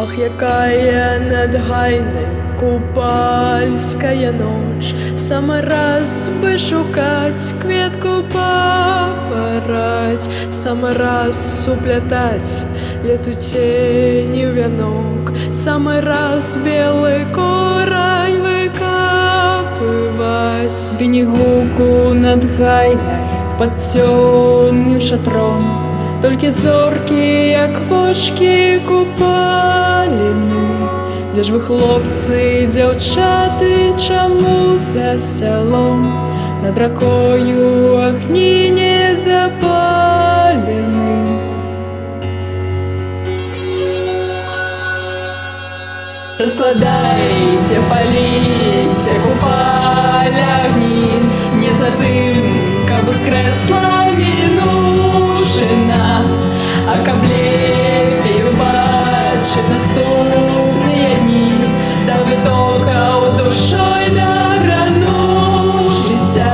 Ах, якая над гайнай купальская ноч, сама раз бы шукаць кветку папараць, сама раз суплятаць лету цені ў вянок, самы раз белы корань выкапываць. Дыні гуку над гайнай пад цёмным шатром, толькі зоркі, як вошкі купаліны. Дзе ж вы, хлопцы, дзяўчаты, чаму за сялом над ракою агні не запалены? Раскладайце, паліце купаль агні, не за тым, каб ускрэсла мінушчына, а каб лепей убачыць наступныя дні, да вытокаў душой дагрануўшыся.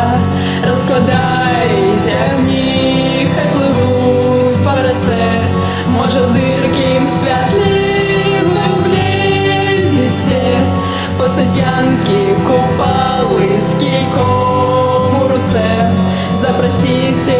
Раскладайце агні, хай плывуць па рацэ, можа зыркім святлым угледзіце постаць янкі купалы з кійком у руцэ. Запросіце